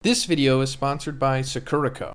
This video is sponsored by Sakura.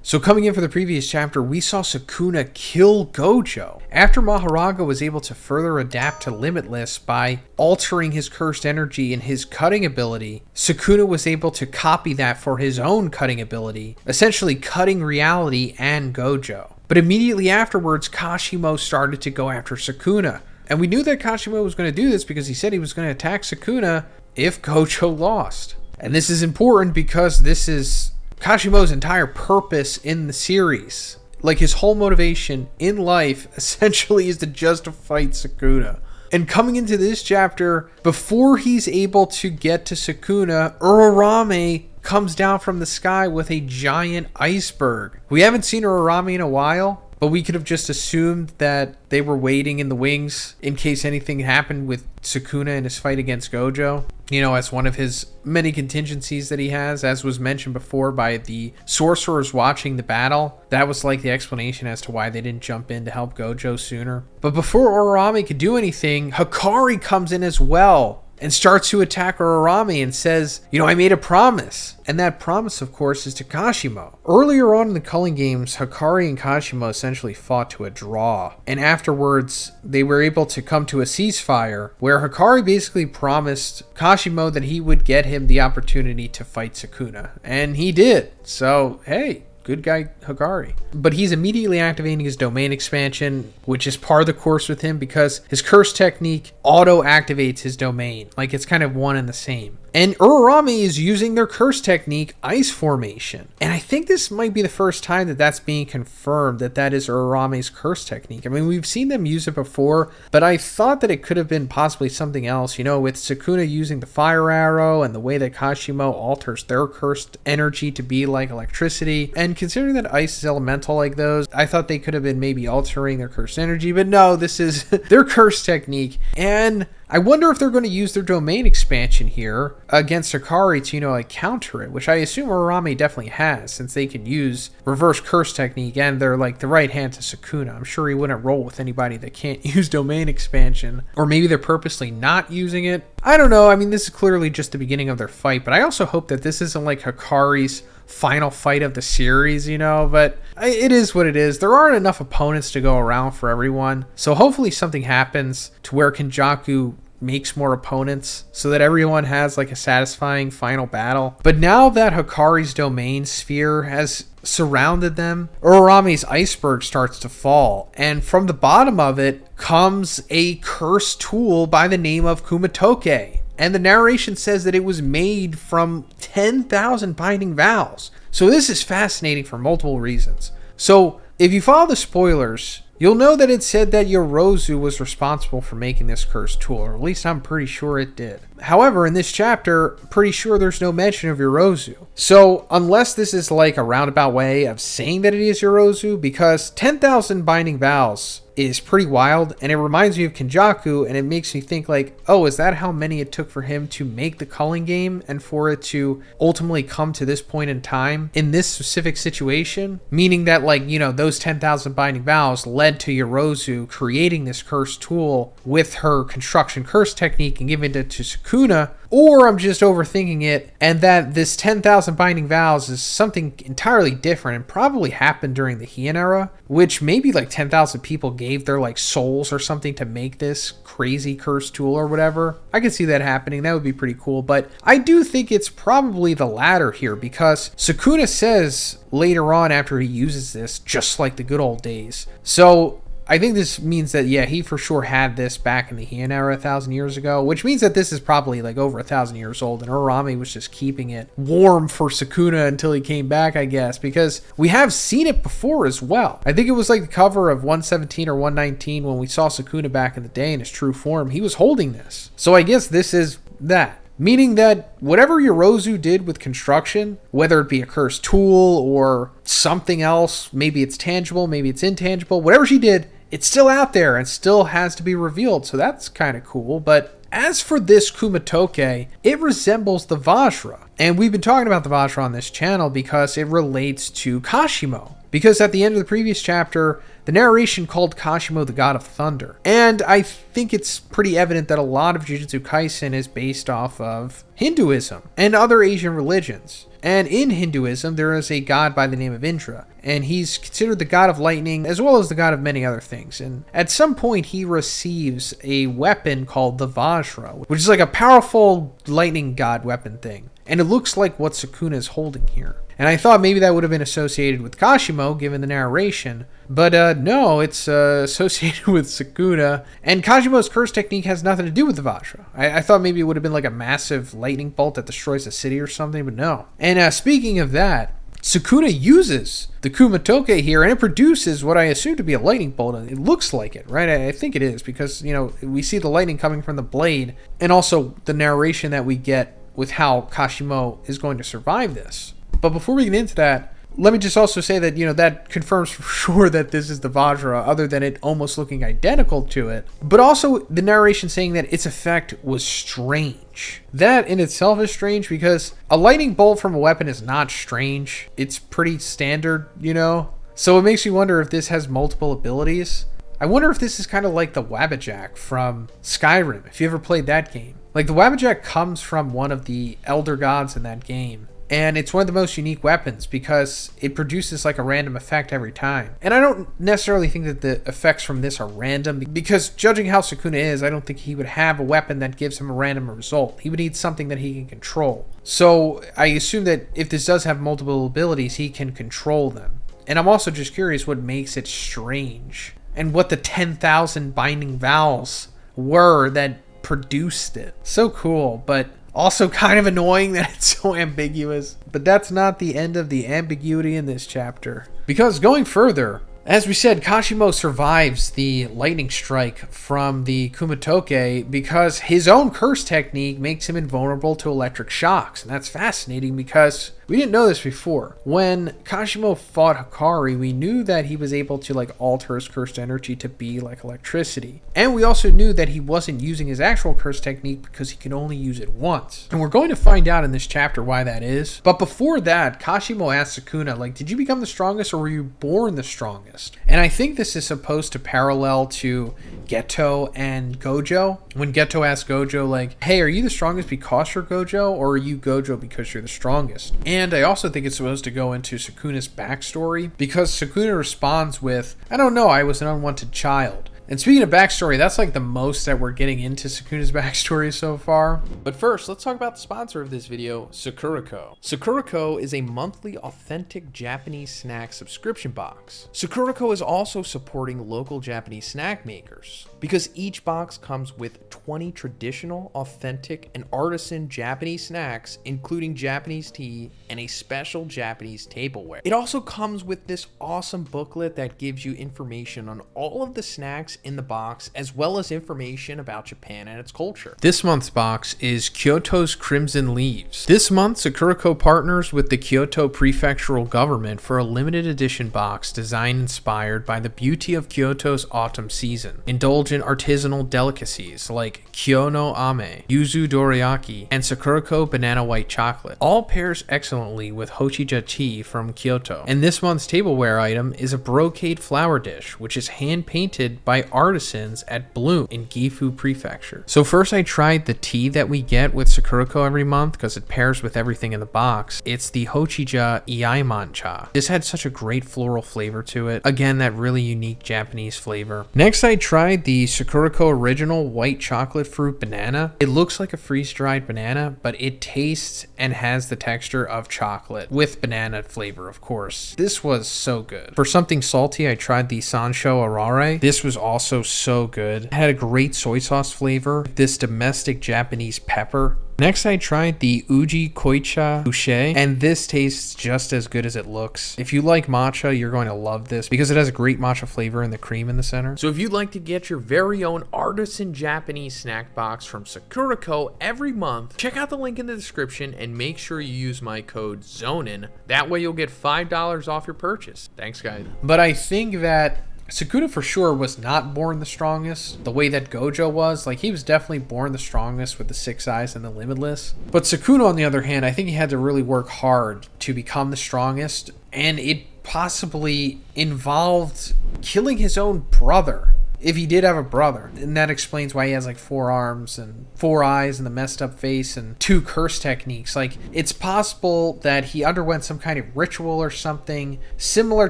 So coming in for the previous chapter, we saw Sukuna kill Gojo. After Maharaga was able to further adapt to Limitless by altering his cursed energy and his cutting ability, Sukuna was able to copy that for his own cutting ability, essentially cutting reality and Gojo. But immediately afterwards, Kashimo started to go after Sukuna. And we knew that Kashimo was going to do this because he said he was going to attack Sukuna if Gojo lost. And this is important because this is Kashimo's entire purpose in the series. Like, his whole motivation in life essentially is to just fight Sukuna. And coming into this chapter, before he's able to get to Sukuna, Urarame comes down from the sky with a giant iceberg. We haven't seen Urarame in a while, but we could have just assumed that they were waiting in the wings in case anything happened with Sukuna in his fight against Gojo. You know, as one of his many contingencies that he has, as was mentioned before by the sorcerers watching the battle. That was like the explanation as to why they didn't jump in to help Gojo sooner. But before Urarame could do anything, Hikari comes in as well and starts to attack Urarame and says, you know, I made a promise. And that promise, of course, is to Kashimo. Earlier on in the Culling Games, Hikari and Kashimo essentially fought to a draw. And afterwards, they were able to come to a ceasefire where Hikari basically promised Kashimo that he would get him the opportunity to fight Sukuna. And he did. So, hey, good guy Hikari. But he's immediately activating his domain expansion, which is part of the course with him because his curse technique auto-activates his domain. Like, it's kind of one and the same. And Urarame is using their curse technique, Ice Formation. And I think this might be the first time that that's being confirmed, that that is Urarame's curse technique. I mean, we've seen them use it before, but I thought that it could have been possibly something else, you know, with Sukuna using the fire arrow and the way that Kashimo alters their cursed energy to be like electricity. And considering that ice is elemental like those, I thought they could have been maybe altering their cursed energy, but no, this is their curse technique. And I wonder if they're going to use their domain expansion here against Hikari to, you know, like counter it, which I assume Urarame definitely has, since they can use reverse curse technique and they're like the right hand to Sukuna. I'm sure he wouldn't roll with anybody that can't use domain expansion, or maybe they're purposely not using it. I don't know. I mean, this is clearly just the beginning of their fight, but I also hope that this isn't like Hikari's final fight of the series, you know, but it is what it is. There aren't enough opponents to go around for everyone, so hopefully something happens to where Kenjaku makes more opponents so that everyone has like a satisfying final battle. But now that Hikari's domain sphere has surrounded them, Urarame's iceberg starts to fall, and from the bottom of it comes a cursed tool by the name of Kumatoke. And the narration says that it was made from 10,000 binding vows. So this is fascinating for multiple reasons. So if you follow the spoilers, you'll know that it said that Yorozu was responsible for making this cursed tool, or at least I'm pretty sure it did. However, in this chapter, pretty sure there's no mention of Yorozu. So unless this is like a roundabout way of saying that it is Yorozu, because 10,000 binding vows is pretty wild, and it reminds me of Kenjaku, and it makes me think like, oh, is that how many it took for him to make the Culling game and for it to ultimately come to this point in time in this specific situation? Meaning that, like, you know, those 10,000 binding vows led to Yorozu creating this cursed tool with her construction curse technique and giving it to Sukuna. Or I'm just overthinking it, and that this 10,000 binding vows is something entirely different and probably happened during the Heian era, which maybe like 10,000 people gave their like souls or something to make this crazy curse tool or whatever. I could see that happening. That would be pretty cool, but I do think it's probably the latter here, because Sukuna says later on after he uses this, just like the good old days. So I think this means that, yeah, he for sure had this back in the Heian era 1,000 years ago, which means that this is probably like over 1,000 years old, and Urarame was just keeping it warm for Sukuna until he came back, I guess, because we have seen it before as well. I think it was like the cover of 117 or 119 when we saw Sukuna back in the day in his true form. He was holding this. So I guess this is that. Meaning that whatever Yorozu did with construction, whether it be a cursed tool or something else, maybe it's tangible, maybe it's intangible, whatever she did, it's still out there and still has to be revealed. So that's kind of cool. But as for this Kumatoke, it resembles the Vajra. And we've been talking about the Vajra on this channel because it relates to Kashimo. Because at the end of the previous chapter, the narration called Kashimo the god of thunder. And I think it's pretty evident that a lot of Jujutsu Kaisen is based off of Hinduism and other Asian religions. And in Hinduism, there is a god by the name of Indra, and he's considered the god of lightning as well as the god of many other things. And at some point, he receives a weapon called the Vajra, which is like a powerful lightning god weapon thing. And it looks like what Sukuna is holding here. And I thought maybe that would have been associated with Kashimo, given the narration. But no, it's associated with Sukuna. And Kashimo's curse technique has nothing to do with the Vajra. I thought maybe it would have been like a massive lightning bolt that destroys a city or something, but no. And speaking of that, Sukuna uses the Kumatoke here, and it produces what I assume to be a lightning bolt. It looks like it, right? I think it is, because, you know, we see the lightning coming from the blade, and also the narration that we get with how Kashimo is going to survive this. But before we get into that, let me just also say that, you know, that confirms for sure that this is the Vajra, other than it almost looking identical to it. But also the narration saying that its effect was strange. That in itself is strange, because a lightning bolt from a weapon is not strange. It's pretty standard, you know? So it makes me wonder if this has multiple abilities. I wonder if this is kind of like the Wabbajack from Skyrim, if you ever played that game. Like, the Wabbajack comes from one of the elder gods in that game. And it's one of the most unique weapons because it produces like a random effect every time. And I don't necessarily think that the effects from this are random, because judging how Sukuna is, I don't think he would have a weapon that gives him a random result. He would need something that he can control. So I assume that if this does have multiple abilities, he can control them. And I'm also just curious what makes it strange, and what the 10,000 binding vows were that produced it. So cool, but also kind of annoying that it's so ambiguous. But that's not the end of the ambiguity in this chapter. Because going further, as we said, Kashimo survives the lightning strike from the Kumatoke because his own curse technique makes him invulnerable to electric shocks. And that's fascinating because we didn't know this before. When Kashimo fought Hikari, we knew that he was able to like alter his cursed energy to be like electricity. And we also knew that he wasn't using his actual curse technique because he can only use it once. And we're going to find out in this chapter why that is. But before that, Kashimo asked Sukuna, like, did you become the strongest or were you born the strongest? And I think this is supposed to parallel to Geto and Gojo. When Geto asked Gojo, like, hey, are you the strongest because you're Gojo, or are you Gojo because you're the strongest? And I also think it's supposed to go into Sukuna's backstory, because Sukuna responds with, I don't know, I was an unwanted child. And speaking of backstory, that's like the most that we're getting into Sukuna's backstory so far. But first, let's talk about the sponsor of this video, Sakurako. Sakurako is a monthly authentic Japanese snack subscription box. Sakurako is also supporting local Japanese snack makers, because each box comes with 20 traditional, authentic, and artisan Japanese snacks, including Japanese tea and a special Japanese tableware. It also comes with this awesome booklet that gives you information on all of the snacks in the box, as well as information about Japan and its culture. This month's box is Kyoto's Crimson Leaves. This month, Sakurako partners with the Kyoto Prefectural Government for a limited edition box design inspired by the beauty of Kyoto's autumn season. Indulge in artisanal delicacies like Kyo no Ame, Yuzu Dorayaki, and Sakurako Banana White Chocolate. All pairs excellently with Hochija tea from Kyoto. And this month's tableware item is a brocade flower dish, which is hand-painted by artisans at Bloom in Gifu Prefecture. So first I tried the tea that we get with Sakurako every month because it pairs with everything in the box. It's the Hochija Iaiman cha. This had such a great floral flavor to it. Again, that really unique Japanese flavor. Next I tried the Sakurako Original White Chocolate Fruit Banana. It looks like a freeze-dried banana, but it tastes and has the texture of chocolate with banana flavor, of course. This was so good. For something salty, I tried the Sansho Arare. This was also so good. It had a great soy sauce flavor, this domestic Japanese pepper. Next, I tried the Uji Koicha Boucher, and this tastes just as good as it looks. If you like matcha, you're going to love this because it has a great matcha flavor and the cream in the center. So if you'd like to get your very own artisan Japanese snack box from Sakurako every month, check out the link in the description and make sure you use my code Zhoniin. That way you'll get $5 off your purchase. Thanks, guys. But I think that Sukuna for sure was not born the strongest, the way that Gojo was. Like, he was definitely born the strongest with the 6 eyes and the limitless. But Sukuna, on the other hand, I think he had to really work hard to become the strongest, and it possibly involved killing his own brother, if he did have a brother. And that explains why he has like 4 arms and 4 eyes and the messed up face and 2 curse techniques. Like, it's possible that he underwent some kind of ritual or something similar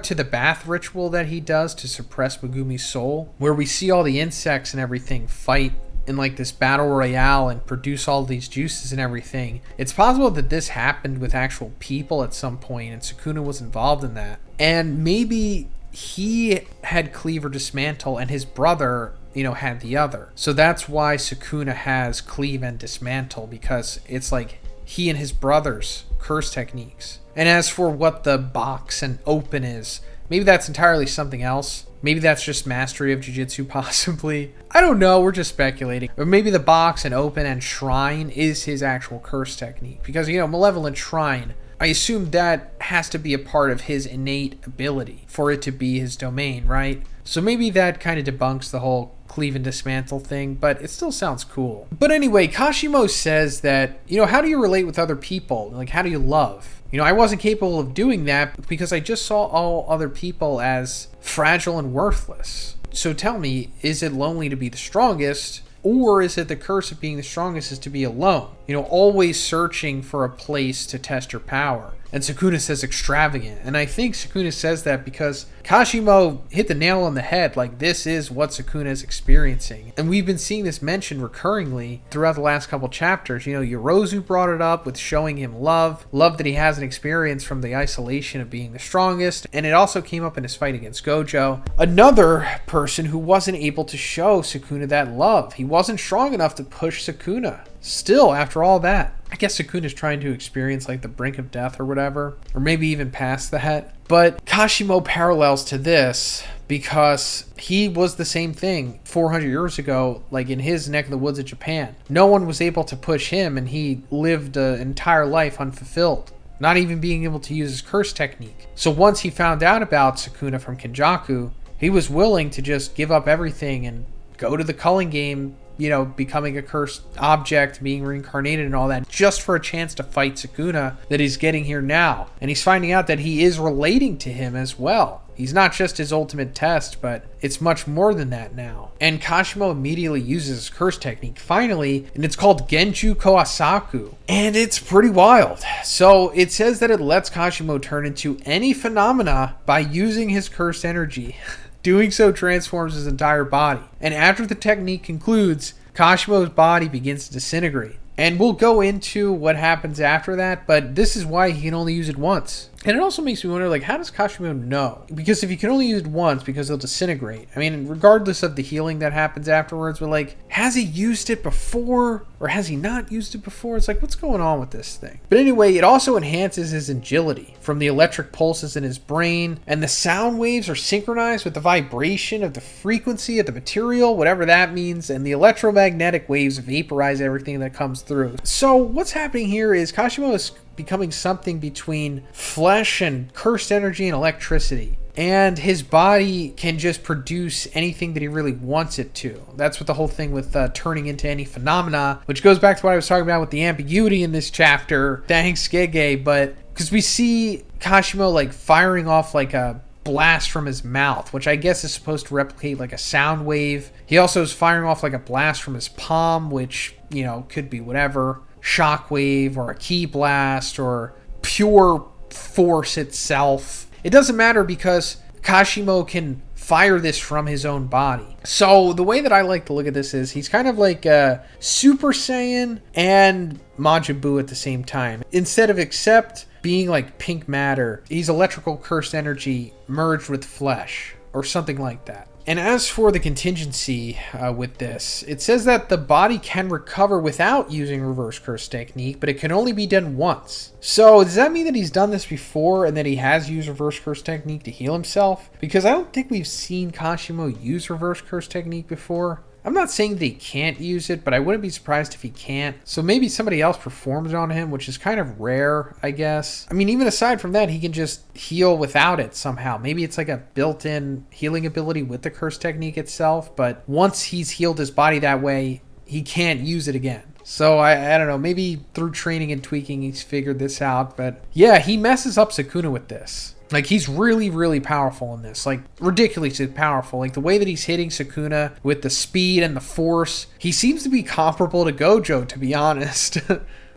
to the bath ritual that he does to suppress Megumi's soul, where we see all the insects and everything fight in like this battle royale and produce all these juices and everything. It's possible that this happened with actual people at some point and Sukuna was involved in that. And maybe he had cleave or dismantle and his brother, had the other. So that's why Sukuna has cleave and dismantle, because it's like he and his brother's curse techniques. And as for what the box and open is, maybe that's entirely something else. Maybe that's just mastery of Jujutsu, possibly. I don't know, we're just speculating. Or maybe the box and open and shrine is his actual curse technique. Because, Malevolent Shrine, I assume that has to be a part of his innate ability for it to be his domain, right? So maybe that kind of debunks the whole cleave and dismantle thing, but it still sounds cool. But anyway, Kashimo says that, how do you relate with other people? Like, how do you love? I wasn't capable of doing that because I just saw all other people as fragile and worthless. So tell me, is it lonely to be the strongest? Or is it the curse of being the strongest is to be alone? Always searching for a place to test your power. And Sukuna says extravagant. And I think Sukuna says that because Kashimo hit the nail on the head. Like, this is what Sukuna is experiencing. And we've been seeing this mentioned recurringly throughout the last couple chapters. Yorozu brought it up with showing him love that he hasn't experienced from the isolation of being the strongest. And it also came up in his fight against Gojo. Another person who wasn't able to show Sukuna that love. He wasn't strong enough to push Sukuna. Still, after all that, I guess Sukuna's trying to experience like the brink of death or whatever, or maybe even past that. But Kashimo parallels to this because he was the same thing 400 years ago, like in his neck of the woods of Japan. No one was able to push him, and he lived an entire life unfulfilled, not even being able to use his curse technique. So once he found out about Sukuna from Kenjaku, he was willing to just give up everything and go to the culling game, becoming a cursed object, being reincarnated and all that, just for a chance to fight Sukuna that he's getting here now. And he's finding out that he is relating to him as well. He's not just his ultimate test, but it's much more than that now. And Kashimo immediately uses his curse technique, finally, and it's called Genju Koasaku. And it's pretty wild. So it says that it lets Kashimo turn into any phenomena by using his cursed energy. Doing so transforms his entire body. And after the technique concludes, Kashimo's body begins to disintegrate. And we'll go into what happens after that, but this is why he can only use it once. And it also makes me wonder, like, how does Kashimo know? Because if he can only use it once, because he'll disintegrate. I mean, regardless of the healing that happens afterwards, but like, has he used it before? Or has he not used it before? It's like, what's going on with this thing? But anyway, it also enhances his agility from the electric pulses in his brain, and the sound waves are synchronized with the vibration of the frequency of the material, whatever that means, and the electromagnetic waves vaporize everything that comes through. So what's happening here is Kashimo is becoming something between flesh and cursed energy and electricity. And his body can just produce anything that he really wants it to. That's what the whole thing with turning into any phenomena, which goes back to what I was talking about with the ambiguity in this chapter. Thanks, Gege. But because we see Kashimo like firing off like a blast from his mouth, which I guess is supposed to replicate like a sound wave. He also is firing off like a blast from his palm, which, could be whatever. Shockwave or a ki blast or pure force itself. It doesn't matter because Kashimo can fire this from his own body. So the way that I like to look at this is he's kind of like a Super Saiyan and Majin Buu at the same time. Instead of except being like pink matter, he's electrical cursed energy merged with flesh or something like that. And as for the contingency with this, it says that the body can recover without using reverse curse technique, but it can only be done once. So does that mean that he's done this before and that he has used reverse curse technique to heal himself? Because I don't think we've seen Kashimo use reverse curse technique before. I'm not saying that he can't use it, but I wouldn't be surprised if he can't. So maybe somebody else performs it on him, which is kind of rare, I guess. I mean, even aside from that, he can just heal without it somehow. Maybe it's like a built-in healing ability with the curse technique itself, but once he's healed his body that way, he can't use it again. So I don't know, maybe through training and tweaking he's figured this out, but yeah, he messes up Sukuna with this. Like, he's really, really powerful in this. Like, ridiculously powerful. Like, the way that he's hitting Sukuna with the speed and the force, he seems to be comparable to Gojo, to be honest.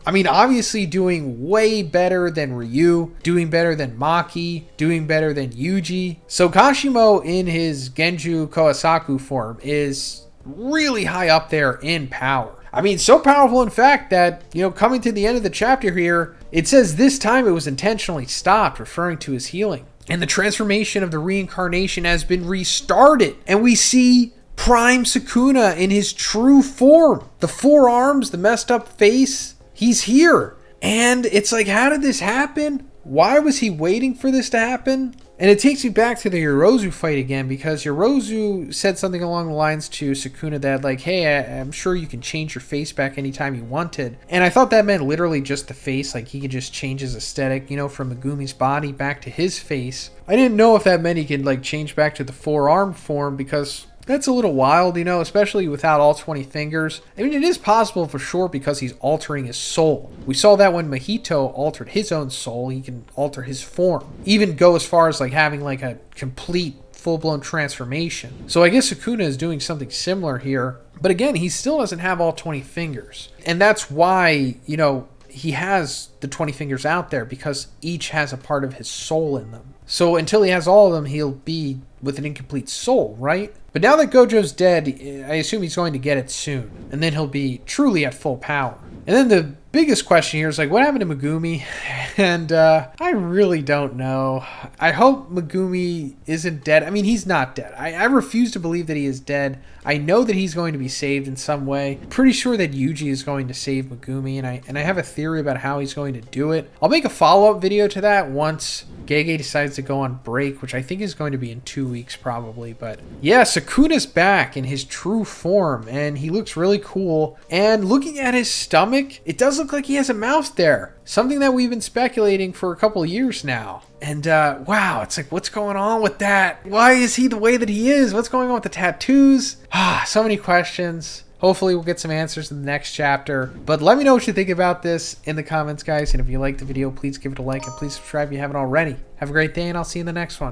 I mean, obviously doing way better than Ryu, doing better than Maki, doing better than Yuji. So Kashimo in his Genju Kohasaku form is really high up there in power. I mean, so powerful, in fact, that, coming to the end of the chapter here, it says this time it was intentionally stopped, referring to his healing. And the transformation of the reincarnation has been restarted. And we see Prime Sukuna in his true form. The four arms, the messed up face, he's here. And it's like, how did this happen? Why was he waiting for this to happen? And it takes me back to the Yorozu fight again, because Yorozu said something along the lines to Sukuna that, like, hey, I'm sure you can change your face back anytime you wanted. And I thought that meant literally just the face, like he could just change his aesthetic, from Megumi's body back to his face. I didn't know if that meant he could, like, change back to the four-arm form, because that's a little wild, especially without all 20 fingers. I mean, it is possible for sure because he's altering his soul. We saw that when Mahito altered his own soul, he can alter his form. Even go as far as like having like a complete full-blown transformation. So I guess Sukuna is doing something similar here. But again, he still doesn't have all 20 fingers. And that's why, he has the 20 fingers out there, because each has a part of his soul in them. So until he has all of them, he'll be with an incomplete soul, right? But now that Gojo's dead, I assume he's going to get it soon. And then he'll be truly at full power. And then the biggest question here is, like, what happened to Megumi? And I really don't know. I hope Megumi isn't dead. I mean, he's not dead. I refuse to believe that he is dead. I know that he's going to be saved in some way. Pretty sure that Yuji is going to save Megumi, and I have a theory about how he's going to do it. I'll make a follow-up video to that once Gege decides to go on break, which I think is going to be in 2 weeks probably. But yeah, Sukuna's back in his true form, and he looks really cool. And looking at his stomach, it does look like he has a mouth there. Something that we've been speculating for a couple of years now. And wow, it's like, what's going on with that? Why is he the way that he is? What's going on with the tattoos? So many questions. Hopefully we'll get some answers in the next chapter. But let me know what you think about this in the comments, guys. And if you liked the video, please give it a like and please subscribe if you haven't already. Have a great day, and I'll see you in the next one.